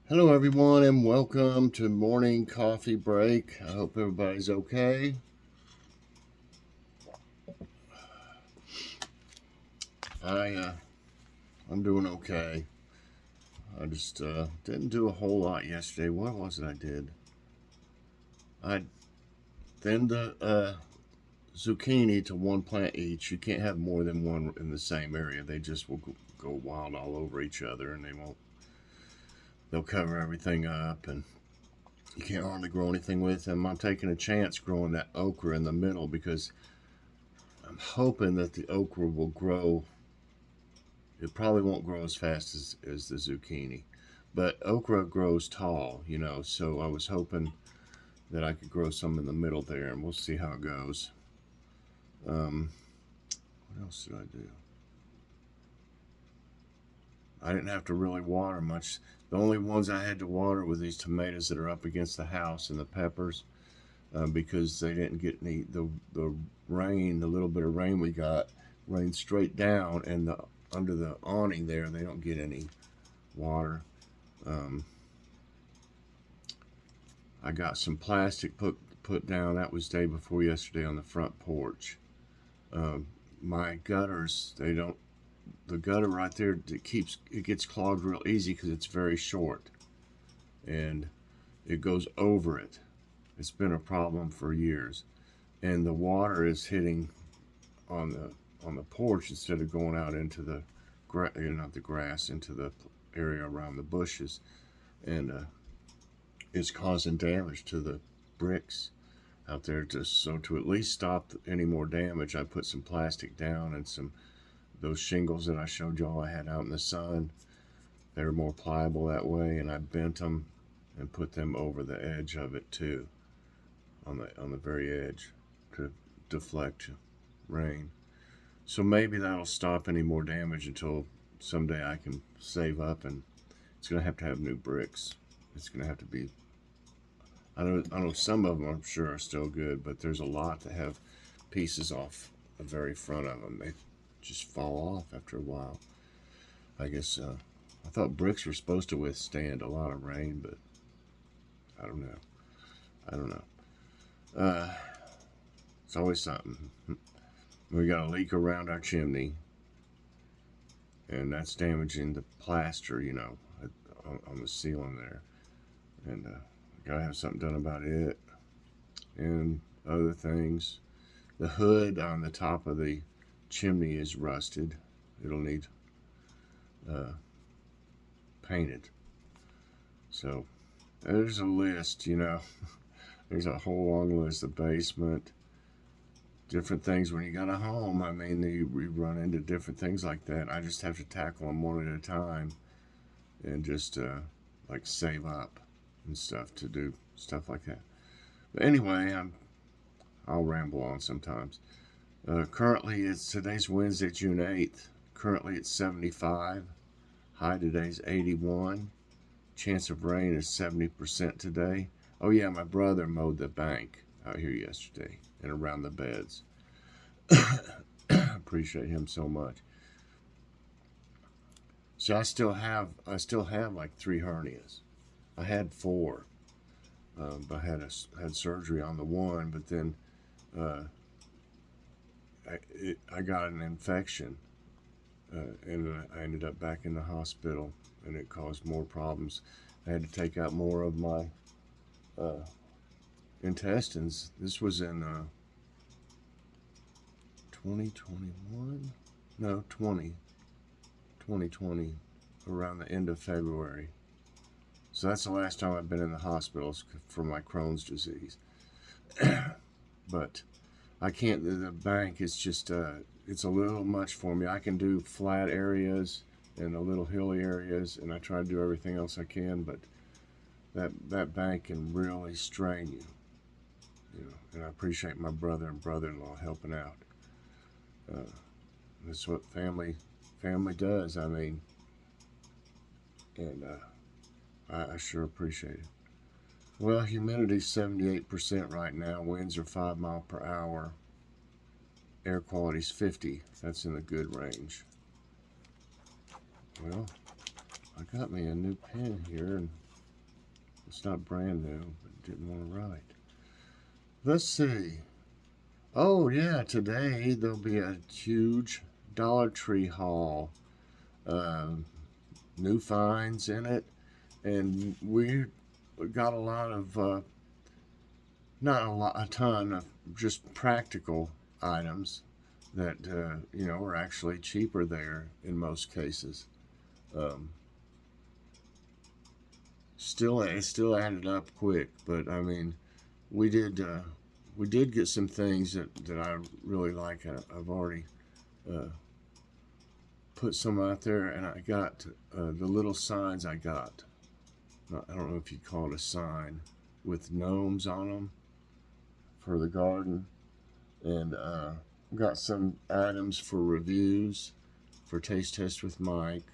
Hello, everyone, and welcome to morning coffee break. I hope everybody's okay. I I'm doing okay. I just didn't do a whole lot yesterday. What was it I did? I thinned the zucchini to one plant each. You can't have more than one in the same area. They just will go wild all over each other, and they'll cover everything up, and you can't hardly grow anything with them. I'm taking a chance growing that okra in the middle because I'm hoping that the okra will grow. It probably won't grow as fast as the zucchini, but okra grows tall, so I was hoping that I could grow some in the middle there, and we'll see how it goes. What else did I do? I didn't have to really water much. The only ones I had to water were these tomatoes that are up against the house and the peppers, because they didn't get any, the rain, the little bit of rain we got, rained straight down, and under the awning there, they don't get any water. Um, I got some plastic put down. That was day before yesterday on the front porch. My gutters, they don't. The gutter right there, it gets clogged real easy because it's very short, and it goes over it. It's been a problem for years, and the water is hitting on the porch instead of going out into the not the grass, into the area around the bushes, and it's causing damage to the bricks out there. So to at least stop any more damage, I put some plastic down and those shingles that I showed y'all I had out in the sun. They're more pliable that way, and I bent them and put them over the edge of it too, on the very edge, to deflect rain. So maybe that'll stop any more damage until someday I can save up, and it's gonna have to have new bricks. It's gonna have to be. I know some of them I'm sure are still good, but there's a lot that have pieces off the very front of them. They just fall off after a while. I guess I thought bricks were supposed to withstand a lot of rain, but I don't know. I don't know. Uh, it's always something. We got a leak around our chimney, and that's damaging the plaster, on the ceiling there. And gotta have something done about it. And other things. The hood on the top of the chimney is rusted. It'll need painted. So there's a list, There's a whole long list. The basement, different things when you got a home. I mean, we run into different things like that. I just have to tackle them one at a time, and just like save up and stuff to do stuff like that. But anyway, I'll ramble on sometimes. Currently, today's Wednesday, June 8th. Currently, it's 75. High today's 81. Chance of rain is 70% today. Oh yeah, my brother mowed the bank out here yesterday and around the beds. Appreciate him so much. So I still have like 3 hernias. I had 4, but I had surgery on the one. But then uh, I got an infection, and I ended up back in the hospital, and it caused more problems. I had to take out more of my intestines. This was in 2021? No, 2020, around the end of February. So that's the last time I've been in the hospital for my Crohn's disease. But I can't, the bank is just, it's a little much for me. I can do flat areas and the little hilly areas, and I try to do everything else I can, but that bank can really strain you. And I appreciate my brother and brother-in-law helping out. That's what family does. I mean, and I sure appreciate it. Well, humidity's 78% right now. Winds are 5 miles per hour. Air quality's 50. That's in the good range. Well, I got me a new pen here, and It's not brand new, but didn't want to write. Let's see. Oh yeah, today there'll be a huge Dollar Tree haul. New finds in it, and we got a lot of not a ton of just practical items that are actually cheaper there in most cases. Um, it still added up quick, but I mean, we did get some things that I really like. I've already uh, put some out there, and I got the little signs I got. I don't know if you'd call it a sign with gnomes on them for the garden, and got some items for reviews for Taste Test with Mike.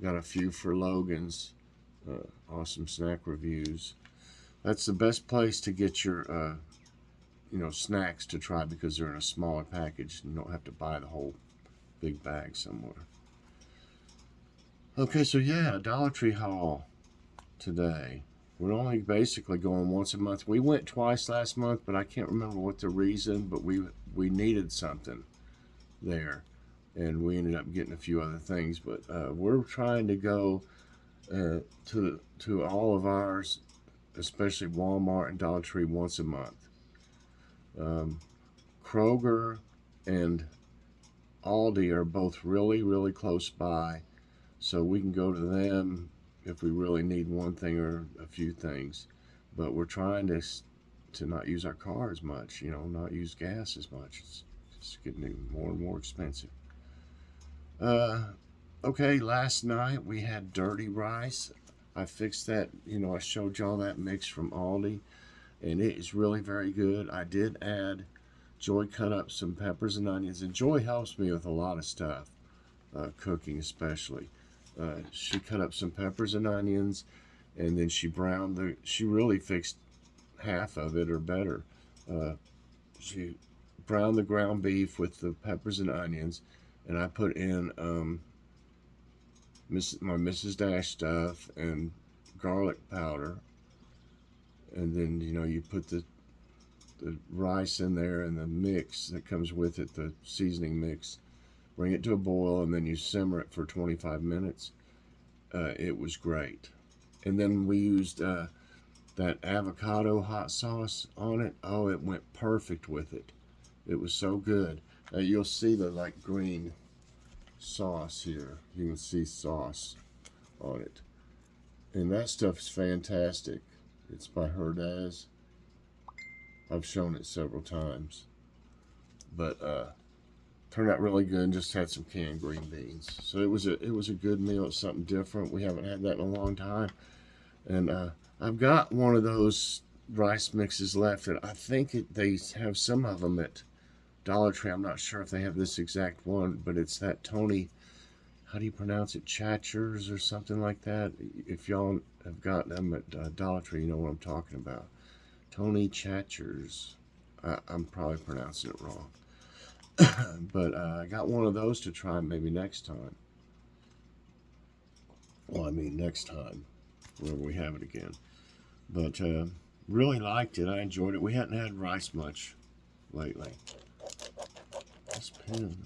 Got a few for Logan's awesome snack reviews. That's the best place to get your snacks to try because they're in a smaller package. You don't have to buy the whole big bag somewhere. Okay, so yeah, Dollar Tree haul today. We're only basically going once a month. We went twice last month, but I can't remember what the reason, but we needed something there, and we ended up getting a few other things. But we're trying to go to all of ours, especially Walmart and Dollar Tree, once a month. Kroger and Aldi are both really, really close by, so we can go to them if we really need one thing or a few things. But we're trying to not use our car as much, not use gas as much. It's getting more and more expensive. Okay, last night we had dirty rice. I fixed that, I showed y'all that mix from Aldi, and it is really very good. I did add, Joy cut up some peppers and onions, and Joy helps me with a lot of stuff, cooking especially. She cut up some peppers and onions, and then she really fixed half of it or better. She browned the ground beef with the peppers and onions, and I put in my Mrs. Dash stuff and garlic powder, and then you put the rice in there and the mix that comes with it, the seasoning mix. Bring it to a boil, and then you simmer it for 25 minutes. It was great. And then we used that avocado hot sauce on it. Oh, it went perfect with it. It was so good. You'll see the green sauce here. You can see sauce on it. And that stuff is fantastic. It's by Herdez. I've shown it several times. But turned out really good, and just had some canned green beans. So it was a good meal. It's something different. We haven't had that in a long time. And I've got one of those rice mixes left, and I think they have some of them at Dollar Tree. I'm not sure if they have this exact one, but it's that Tony, how do you pronounce it, Chatchers or something like that. If y'all have got them at Dollar Tree, you know what I'm talking about. Tony Chatchers. I'm probably pronouncing it wrong. But I got one of those to try maybe next time. Well, I mean next time, whenever we have it again. But really liked it. I enjoyed it. We hadn't had rice much lately. This pen.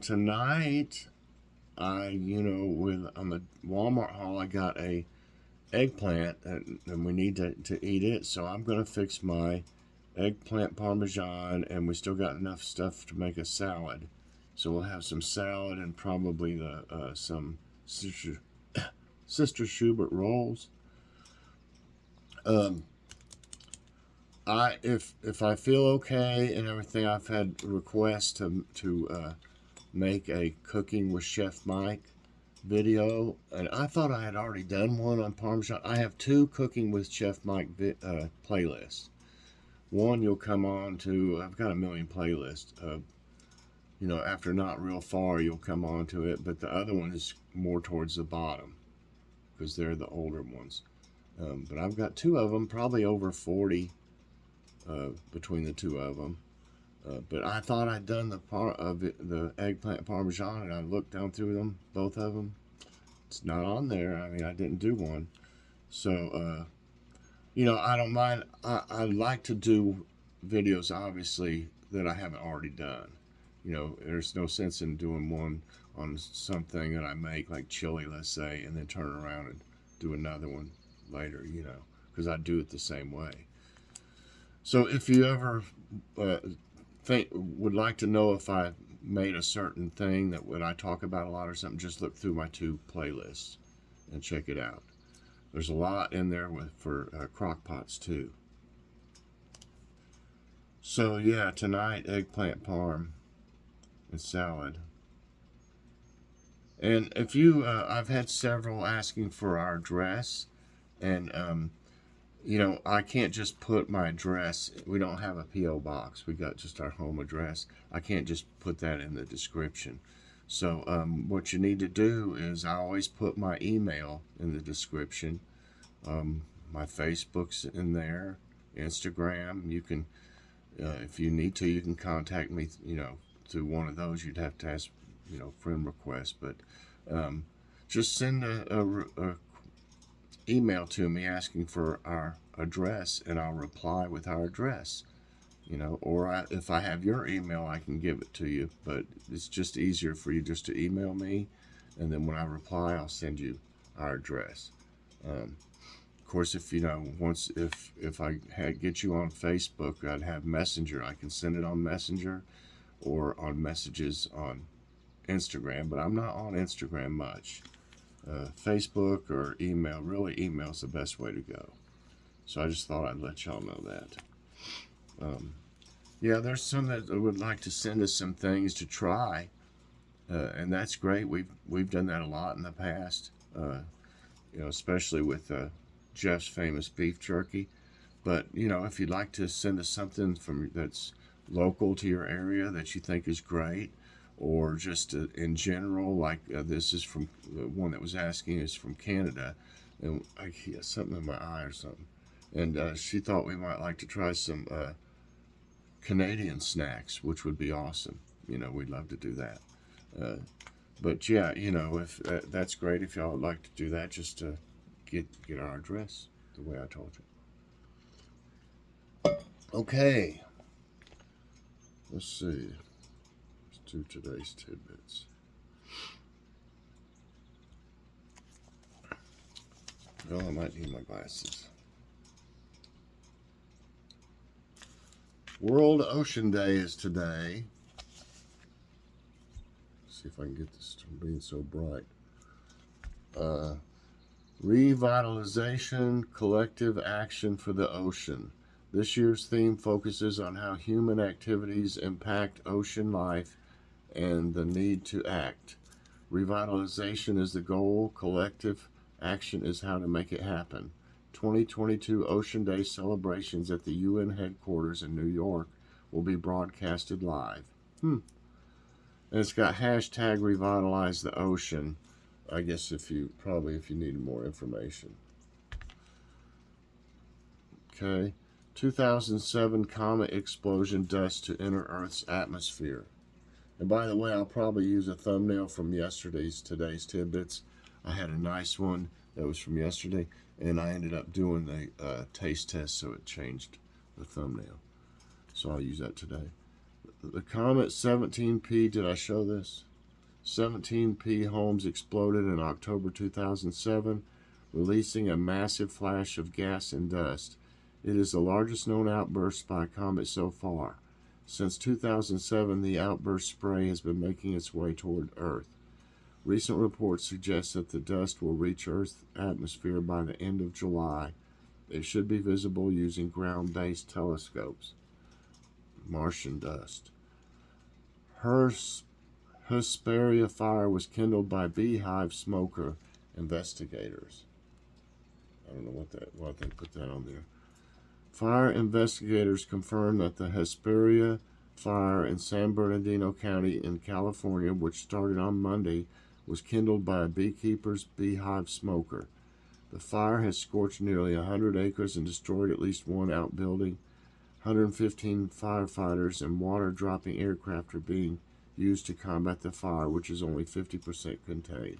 Tonight, on the Walmart haul, I got a eggplant, and we need to eat it. So I'm going to fix my eggplant parmesan, and we still got enough stuff to make a salad. So we'll have some salad and probably some Sister Schubert rolls. If I feel okay and everything, I've had requests to make a cooking with Chef Mike video, and I thought I had already done one on Parmesan. I have two cooking with Chef Mike playlists. One you'll come on to, I've got a million playlists. After Not Real Far, you'll come on to it, but the other one is more towards the bottom because they're the older ones. But I've got two of them, probably over 40 between the two of them. But I thought I'd done the eggplant parmesan, and I looked down through them, both of them. It's not on there. I mean, I didn't do one. So, I don't mind. I like to do videos, obviously, that I haven't already done. There's no sense in doing one on something that I make, like chili, let's say, and then turn around and do another one later, because I do it the same way. So if you ever uh, would like to know if I made a certain thing that when I talk about a lot or something, just look through my two playlists and check it out. There's a lot in there for crock pots too. So yeah, tonight eggplant parm and salad. And if you, I've had several asking for our address, and I can't just put my address. We don't have a P.O. box. We got just our home address. I can't just put that in the description. So what you need to do is I always put my email in the description. My Facebook's in there, Instagram. You can, if you need to, you can contact me. Through one of those. You'd have to ask, friend request, but just send a email to me asking for our address, and I'll reply with our address. Or if I have your email, I can give it to you. But it's just easier for you just to email me, and then when I reply, I'll send you our address. Of course, if if I get you on Facebook, I'd have Messenger. I can send it on Messenger or on messages on Instagram, but I'm not on Instagram much. Facebook or email, really email's the best way to go. So I just thought I'd let y'all know that. Yeah, there's some that would like to send us some things to try, and that's great. We've done that a lot in the past, especially with Jeff's famous beef jerky. But if you'd like to send us something that's local to your area that you think is great, or just in general, like this is from the one that was asking is from Canada, and I hear something in my eye or something, and she thought we might like to try some Canadian snacks, which would be awesome. We'd love to do that. But yeah, if that's great if y'all would like to do that, just to get our address the way I told you. Okay, let's see. Let's do today's tidbits. Well, I might need my glasses. World Ocean Day is today. Let's see if I can get this from being so bright. Revitalization, collective action for the ocean. This year's theme focuses on how human activities impact ocean life and the need to act. Revitalization is the goal, collective action is how to make it happen. 2022 Ocean Day celebrations at the UN headquarters in New York will be broadcasted live. And it's got hashtag revitalize the ocean. I guess if you needed more information. Okay. 2007 comet explosion dust to enter Earth's atmosphere. And by the way, I'll probably use a thumbnail from today's tidbits. I had a nice one that was from yesterday, and I ended up doing the taste test, so it changed the thumbnail. So I'll use that today. The comet 17P, did I show this? 17P Holmes exploded in October 2007, releasing a massive flash of gas and dust. It is the largest known outburst by a comet so far. Since 2007, the outburst spray has been making its way toward Earth. Recent reports suggest that the dust will reach Earth's atmosphere by the end of July. It should be visible using ground-based telescopes. Martian dust. Hesperia fire was kindled by beehive smoker investigators. I don't know why they put that on there. Fire investigators confirmed that the Hesperia fire in San Bernardino County in California, which started on Monday, was kindled by a beekeeper's beehive smoker. The fire has scorched nearly 100 acres and destroyed at least one outbuilding. 115 firefighters and water-dropping aircraft are being used to combat the fire, which is only 50% contained.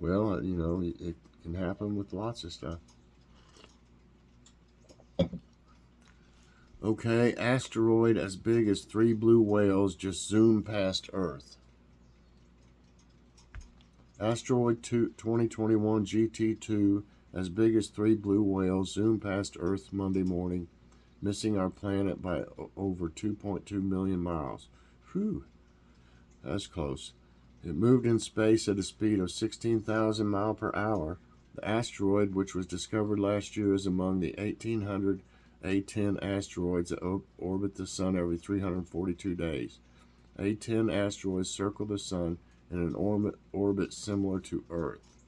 Well, you know, it can happen with lots of stuff. Okay, asteroid as big as 3 blue whales just zoomed past Earth. Asteroid 2021 GT2 as big as 3 blue whales zoomed past Earth Monday morning, missing our planet by over 2.2 million miles. Whew, that's close. It moved in space at a speed of 16,000 miles per hour. The asteroid, which was discovered last year, is among the 1,800 A10 asteroids that orbit the Sun every 342 days. A10 asteroids circle the Sun in an orbit similar to Earth.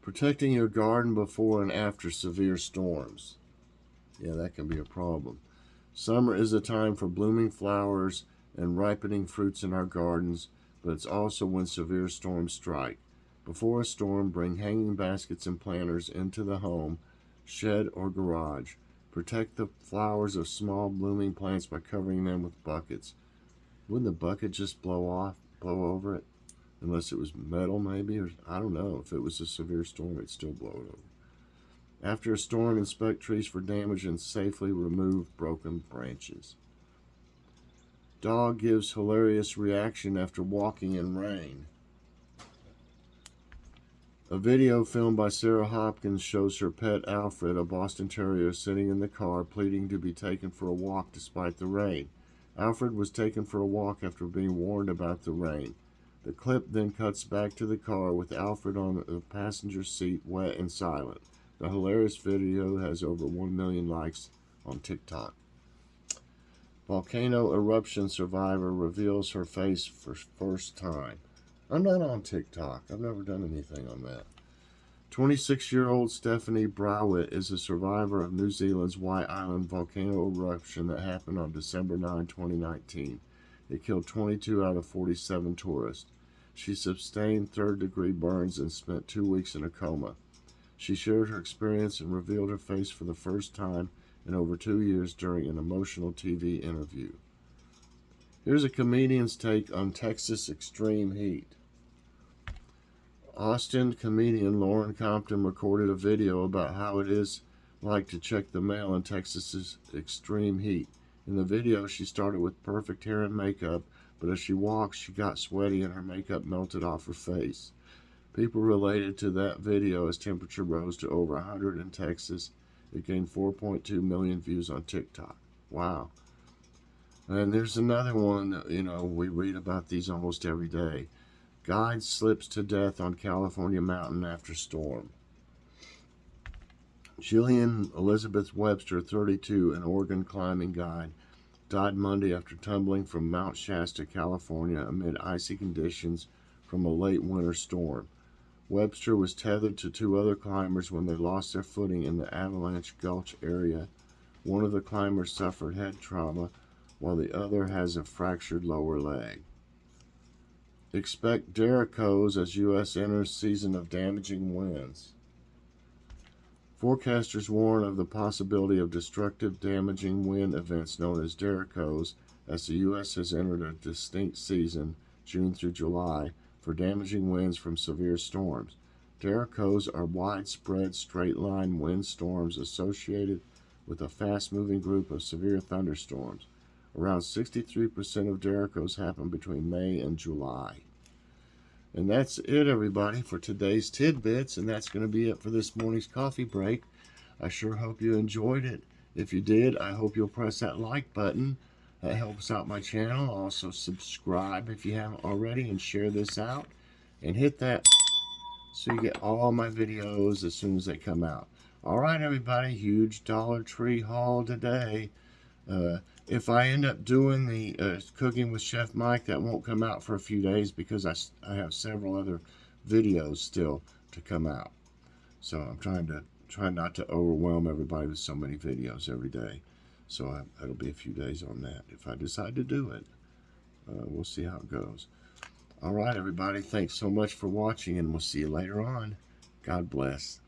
Protecting your garden before and after severe storms. Yeah, that can be a problem. Summer is a time for blooming flowers and ripening fruits in our gardens, but it's also when severe storms strike. Before a storm, bring hanging baskets and planters into the home, shed, or garage. Protect the flowers of small blooming plants by covering them with buckets. Wouldn't the bucket just blow over it? Unless it was metal, maybe, or I don't know. If it was a severe storm, it'd still blow it over. After a storm, inspect trees for damage and safely remove broken branches. Dog gives hilarious reaction after walking in rain. A video filmed by Sarah Hopkins shows her pet Alfred, a Boston Terrier, sitting in the car pleading to be taken for a walk despite the rain. Alfred was taken for a walk after being warned about the rain. The clip then cuts back to the car with Alfred on the passenger seat, wet and silent. The hilarious video has over 1 million likes on TikTok. Volcano eruption survivor reveals her face for first time. I'm not on TikTok. I've never done anything on that. 26-year-old Stephanie Browett is a survivor of New Zealand's White Island volcano eruption that happened on December 9, 2019. It killed 22 out of 47 tourists. She sustained third-degree burns and spent 2 weeks in a coma. She shared her experience and revealed her face for the first time in over 2 years during an emotional TV interview. Here's a comedian's take on Texas extreme heat. Austin comedian Lauren Compton recorded a video about how it is like to check the mail in Texas's extreme heat. In the video, she started with perfect hair and makeup, but as she walked, she got sweaty and her makeup melted off her face. People related to that video as temperature rose to over 100 in Texas. It gained 4.2 million views on TikTok. Wow. And there's another one that, we read about these almost every day. Guide slips to death on California mountain after storm. Jillian Elizabeth Webster, 32, an Oregon climbing guide, died Monday after tumbling from Mount Shasta, California, amid icy conditions from a late winter storm. Webster was tethered to 2 other climbers when they lost their footing in the Avalanche Gulch area. One of the climbers suffered head trauma, while the other has a fractured lower leg. Expect derricks as U.S. enters season of damaging winds. Forecasters warn of the possibility of destructive, damaging wind events known as derricks as the U.S. has entered a distinct season, June through July, for damaging winds from severe storms. Derricks are widespread straight-line wind storms associated with a fast-moving group of severe thunderstorms. Around 63% of derricks happen between May and July. And that's it, everybody, for today's Tidbits, and that's going to be it for this morning's coffee break. I sure hope you enjoyed it. If you did, I hope you'll press that like button. That helps out my channel. Also, subscribe if you haven't already, and share this out. And hit that so you get all my videos as soon as they come out. All right, everybody, huge Dollar Tree haul today. If I end up doing the Cooking with Chef Mike, that won't come out for a few days because I have several other videos still to come out. So I'm trying not to overwhelm everybody with so many videos every day. So it'll be a few days on that if I decide to do it. We'll see how it goes. All right, everybody, thanks so much for watching, and we'll see you later on. God bless.